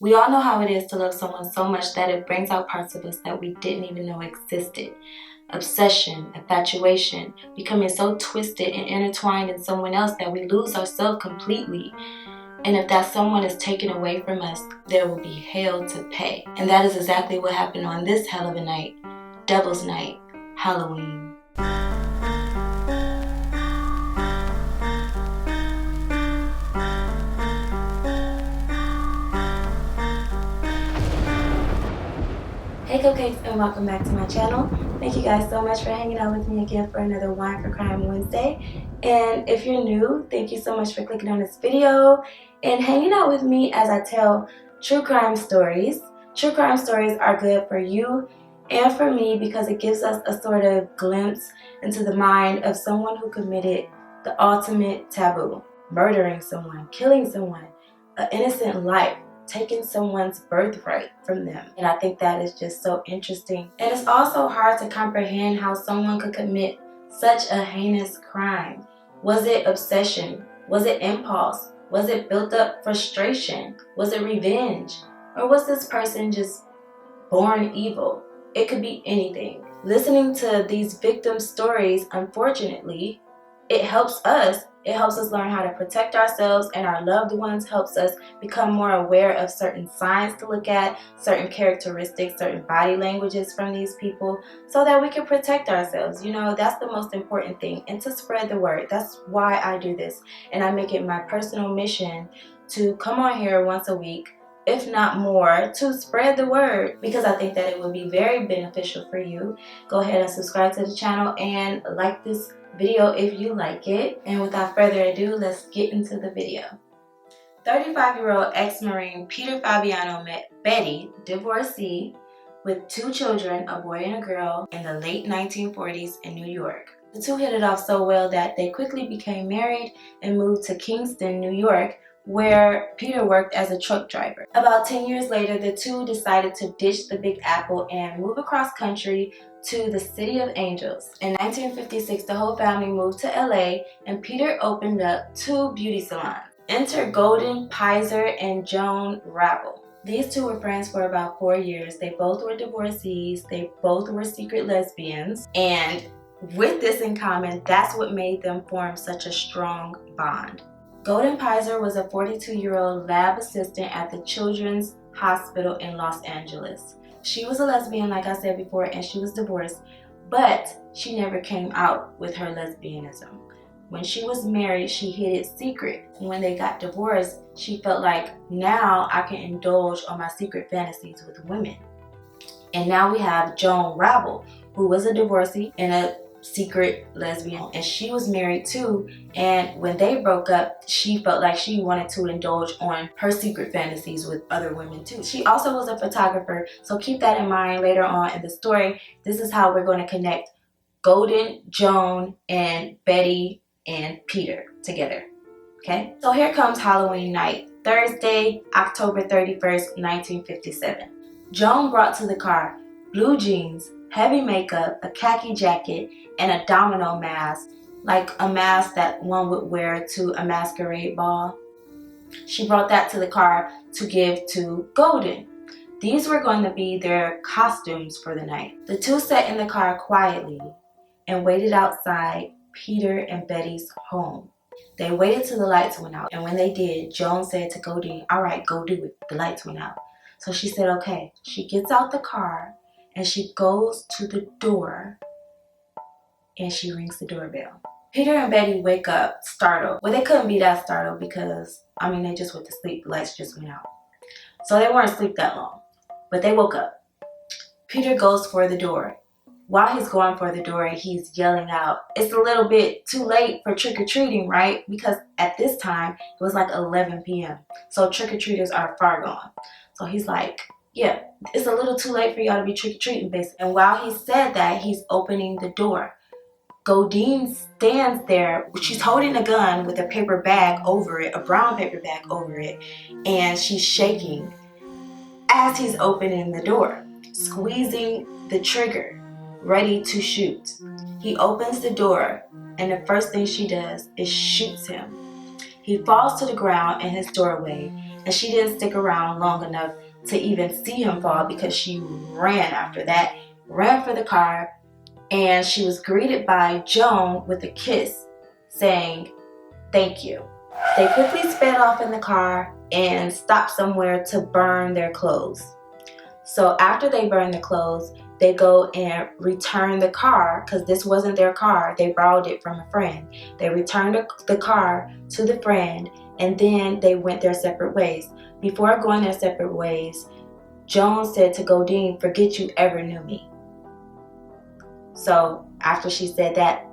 We all know how it is to love someone so much that it brings out parts of us that we didn't even know existed. Obsession, infatuation, becoming so twisted and intertwined in someone else that we lose ourselves completely. And if that someone is taken away from us, there will be hell to pay. And that is exactly what happened on this hell of a night, Devil's Night, Halloween. Hey cupcakes, and welcome back to my channel. Thank you guys so much for hanging out with me again for another Wine for Crime Wednesday. And if you're new, thank you so much for clicking on this video and hanging out with me as I tell true crime stories. True crime stories are good for you and for me because it gives us a sort of glimpse into the mind of someone who committed the ultimate taboo, murdering someone, killing someone, an innocent life, taking someone's birthright from them. And I think that is just so interesting. And it's also hard to comprehend how someone could commit such a heinous crime. Was it obsession? Was it impulse? Was it built up frustration? Was it revenge? Or was this person just born evil? It could be anything. Listening to these victims' stories, unfortunately, it helps us. It helps us learn how to protect ourselves and our loved ones, helps us become more aware of certain signs to look at, certain characteristics, certain body languages from these people, so that we can protect ourselves. You know, that's the most important thing, and to spread the word. That's why I do this, and I make it my personal mission to come on here once a week, if not more, to spread the word, because I think that it will be very beneficial for you. Go ahead and subscribe to the channel and like this video if you like it. And without further ado, let's get into the video. 35-year-old ex-Marine Peter Fabiano met Betty, divorcee, with 2 children, a boy and a girl, in the late 1940s in New York. The two hit it off so well that they quickly became married and moved to Kingston, New York, where Peter worked as a truck driver. About 10 years later, the two decided to ditch the Big Apple and move across country to the City of Angels. In 1956, the whole family moved to LA and Peter opened up 2 beauty salons. Enter Goldyn and Joan. These two were friends for about 4 years. They both were divorcees. They both were secret lesbians. And with this in common, that's what made them form such a strong bond. Goldyn was a 42-year-old lab assistant at the Children's Hospital in Los Angeles. She was a lesbian, like I said before, and she was divorced, but she never came out with her lesbianism. When she was married, she hid it secret. When they got divorced, she felt like, now I can indulge on my secret fantasies with women. And now we have Joan, who was a divorcee and a secret lesbian, and she was married too, and when they broke up, she felt like she wanted to indulge on her secret fantasies with other women too. She also was a photographer, so keep that in mind later on in the story. This is how we're going to connect Goldyn, Joan, and Betty and Peter together. Okay, so here comes Halloween night, Thursday, October 31st, 1957. Joan brought to the car blue jeans, heavy makeup, a khaki jacket, and a domino mask, like a mask that one would wear to a masquerade ball. She brought that to the car to give to Goldyn. These were going to be their costumes for the night. The two sat in the car quietly and waited outside Peter and Betty's home. They waited till the lights went out, and when they did, Joan said to Goldyn, "All right, go do it. The lights went out." So she said, okay. She gets out the car and she goes to the door and she rings the doorbell. Peter and Betty wake up startled. Well, they couldn't be that startled because, I mean, they just went to sleep. The lights just went out. So they weren't asleep that long, but they woke up. Peter goes for the door. While he's going for the door, he's yelling out, it's a little bit too late for trick-or-treating, right? Because at this time, it was like 11 p.m. So trick-or-treaters are far gone. So he's like, yeah, it's a little too late for y'all to be trick-or-treating, basically. And while he said that, he's opening the door. Goldyn stands there. She's holding a gun with a paper bag over it, a brown paper bag over it, and she's shaking as he's opening the door, squeezing the trigger, ready to shoot. He opens the door, and the first thing she does is shoots him. He falls to the ground in his doorway, And she didn't stick around long enough to even see him fall because she ran after that, ran for the car, and she was greeted by Joan with a kiss saying, "Thank you." They quickly sped off in the car and stopped somewhere to burn their clothes. So after they burn the clothes, they go and return the car, because this wasn't their car. They borrowed it from a friend. They returned the car to the friend, and then they went their separate ways. Before going their separate ways, Joan said to Goldyn, "Forget you ever knew me." So after she said that,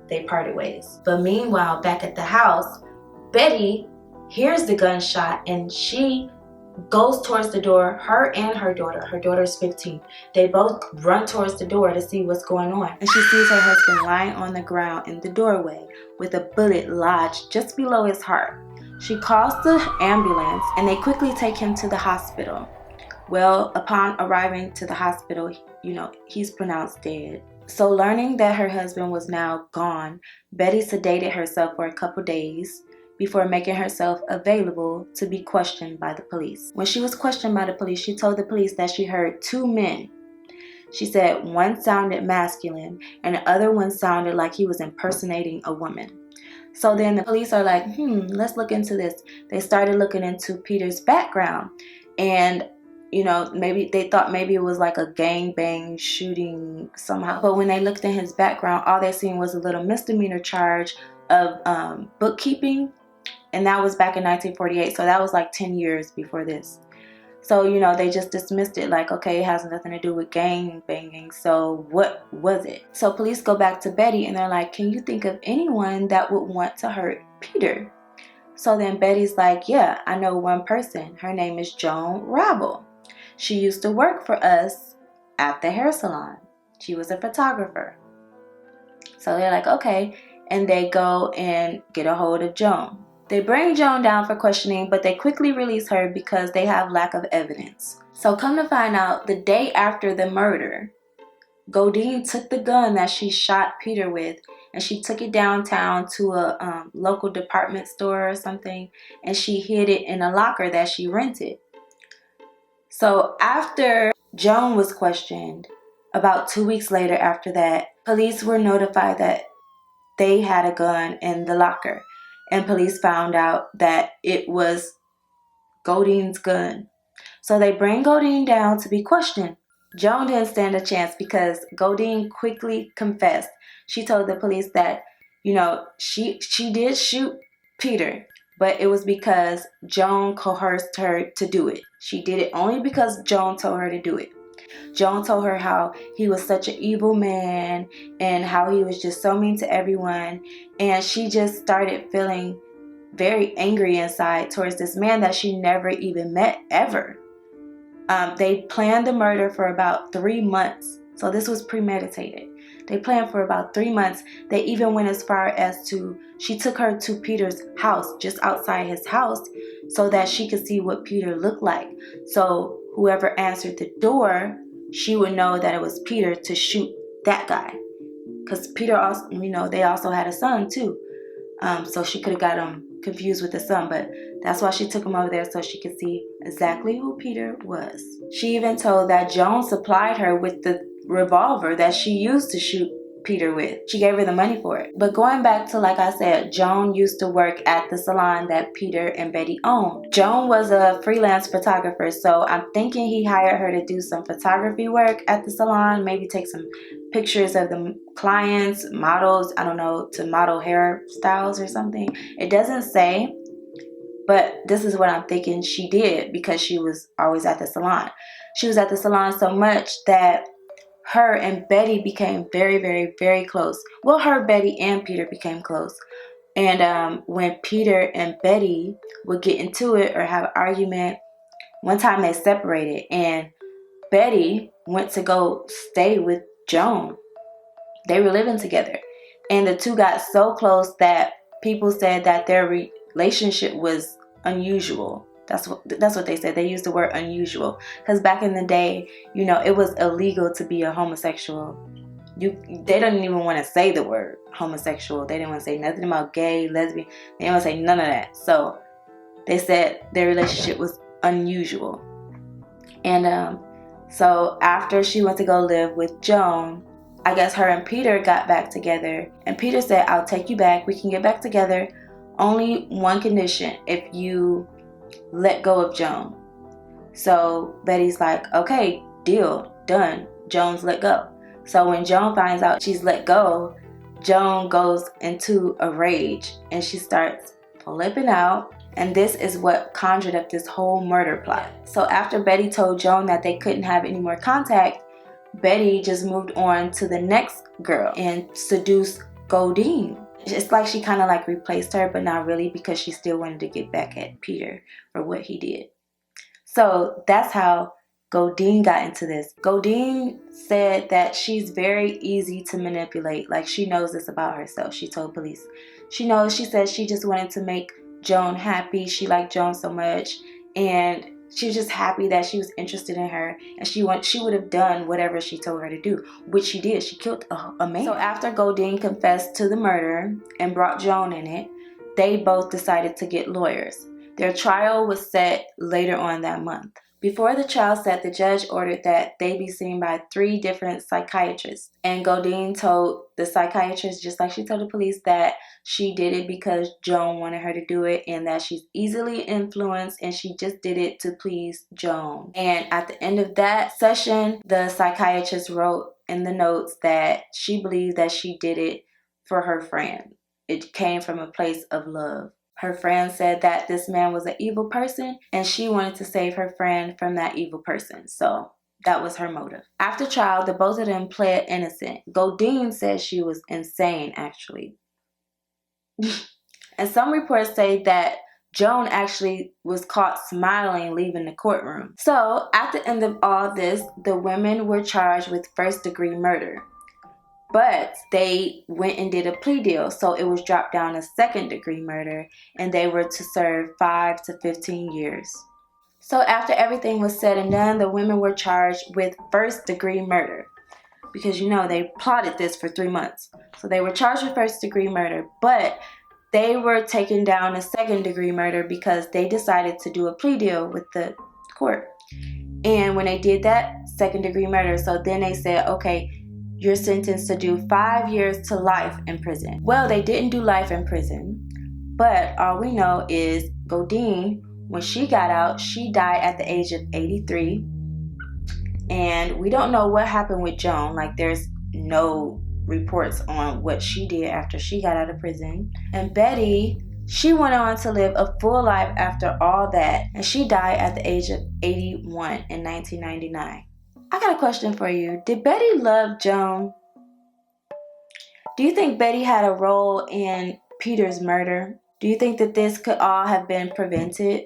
they parted ways. But meanwhile, back at the house, Betty hears the gunshot and she goes towards the door. Her and her daughter's 15. They both run towards the door to see what's going on. And she sees her husband lying on the ground in the doorway with a bullet lodged just below his heart. She calls the ambulance and they quickly take him to the hospital. Well, upon arriving to the hospital, he's pronounced dead. So learning that her husband was now gone, Betty sedated herself for a couple days before making herself available to be questioned by the police. When she was questioned by the police, she told the police that she heard two men. She said one sounded masculine and the other one sounded like he was impersonating a woman. So then the police are like, let's look into this. They started looking into Peter's background, and maybe they thought maybe it was like a gangbang shooting somehow. But when they looked in his background, all they seen was a little misdemeanor charge of bookkeeping, and that was back in 1948. So that was like 10 years before this. So they just dismissed it like, okay, it has nothing to do with gang banging. So what was it? So police go back to Betty and they're like, "Can you think of anyone that would want to hurt Peter?" So then Betty's like, "Yeah, I know one person. Her name is Joan Rabble. She used to work for us at the hair salon. She was a photographer." So they're like, okay. And they go and get a hold of Joan. They bring Joan down for questioning, but they quickly release her because they have lack of evidence. So come to find out, the day after the murder, Goldyn took the gun that she shot Peter with and she took it downtown to a local department store or something, and she hid it in a locker that she rented. So after Joan was questioned, about 2 weeks later after that, police were notified that they had a gun in the locker, and police found out that it was Goldyn's gun. So they bring Goldyn down to be questioned. Joan didn't stand a chance because Goldyn quickly confessed. She told the police that, she did shoot Peter, but it was because Joan coerced her to do it. She did it only because Joan told her to do it. Joan told her how he was such an evil man and how he was just so mean to everyone. And she just started feeling very angry inside towards this man that she never even met ever. They planned the murder for about 3 months. So this was premeditated. They planned for about 3 months. They even went as far as she took her to Peter's house, just outside his house, so that she could see what Peter looked like. So whoever answered the door, she would know that it was Peter to shoot that guy. Because Peter also, they also had a son too. So she could have got him confused with the son, but that's why she took him over there so she could see exactly who Peter was. She even told that Joan supplied her with the revolver that she used to shoot Peter with. She gave her the money for it. But going back to, like I said, Joan used to work at the salon that Peter and Betty owned. Joan was a freelance photographer, so I'm thinking he hired her to do some photography work at the salon, maybe take some pictures of the clients, models, I don't know, to model hairstyles or something. It doesn't say, but this is what I'm thinking she did because she was always at the salon. She was at the salon so much that her and Betty became very, very, very close. Well, Betty and Peter became close. And when Peter and Betty would get into it or have an argument, one time they separated and Betty went to go stay with Joan. They were living together. And the two got so close that people said that their relationship was unusual. That's what they said. They used the word unusual. Because back in the day, it was illegal to be a homosexual. They didn't even want to say the word homosexual. They didn't want to say nothing about gay, lesbian. They didn't want to say none of that. So they said their relationship was unusual. And so after she went to go live with Joan, I guess her and Peter got back together, and Peter said, I'll take you back, we can get back together, only one condition, if you let go of Joan. So Betty's like, okay, deal, done. Joan's let go. So when Joan finds out she's let go, Joan goes into a rage and she starts flipping out. And this is what conjured up this whole murder plot. So after Betty told Joan that they couldn't have any more contact, Betty just moved on to the next girl and seduced Goldyn. It's like she kind of like replaced her, but not really, because she still wanted to get back at Peter for what he did. So that's how Goldyn got into this. Goldyn said that she's very easy to manipulate. Like, she knows this about herself. She told police. She said she just wanted to make Joan happy. She liked Joan so much, and she was just happy that she was interested in her, and she would have done whatever she told her to do, which she did. She killed a man. So after Goldyn confessed to the murder and brought Joan in it, they both decided to get lawyers. Their trial was set later on that month. Before the trial set, the judge ordered that they be seen by 3 different psychiatrists. And Goldyn told the psychiatrist, just like she told the police, that she did it because Joan wanted her to do it, and that she's easily influenced, and she just did it to please Joan. And at the end of that session, the psychiatrist wrote in the notes that she believed that she did it for her friend. It came from a place of love. Her friend said that this man was an evil person, and she wanted to save her friend from that evil person. So that was her motive. After trial, the both of them pled innocent. Goldyn said she was insane, actually. And some reports say that Joan actually was caught smiling leaving the courtroom. So at the end of all this, the women were charged with first-degree murder. But they went and did a plea deal, so it was dropped down to second-degree murder, and they were to serve 5 to 15 years. So after everything was said and done, the women were charged with first-degree murder, because, you know, they plotted this for 3 months. So they were charged with first-degree murder, but they were taken down to second-degree murder because they decided to do a plea deal with the court. And when they did that, second-degree murder, so then they said, okay, you're sentenced to do 5 years to life in prison. Well, they didn't do life in prison, but all we know is Goldyn, when she got out, she died at the age of 83. And we don't know what happened with Joan. Like, there's no reports on what she did after she got out of prison. And Betty, she went on to live a full life after all that, and she died at the age of 81 in 1999. I got a question for you. Did Betty love Joan? Do you think Betty had a role in Peter's murder? Do you think that this could all have been prevented?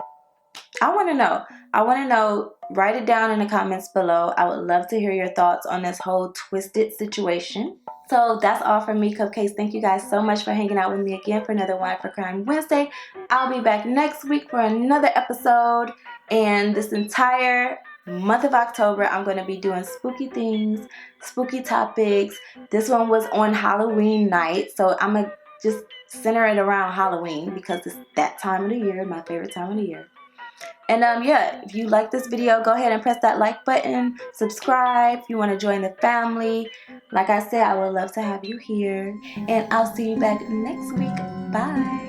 I want to know. Write it down in the comments below. I would love to hear your thoughts on this whole twisted situation. So that's all from me, Cupcakes. Thank you guys so much for hanging out with me again for another Wine for Crime Wednesday. I'll be back next week for another episode. And this entire month of October, I'm going to be doing spooky things, spooky topics. This one was on Halloween night, so I'm going to just center it around Halloween because it's that time of the year, my favorite time of the year. And yeah, if you like this video, go ahead and press that like button, subscribe if you want to join the family. Like I said, I would love to have you here, and I'll see you back next week. Bye.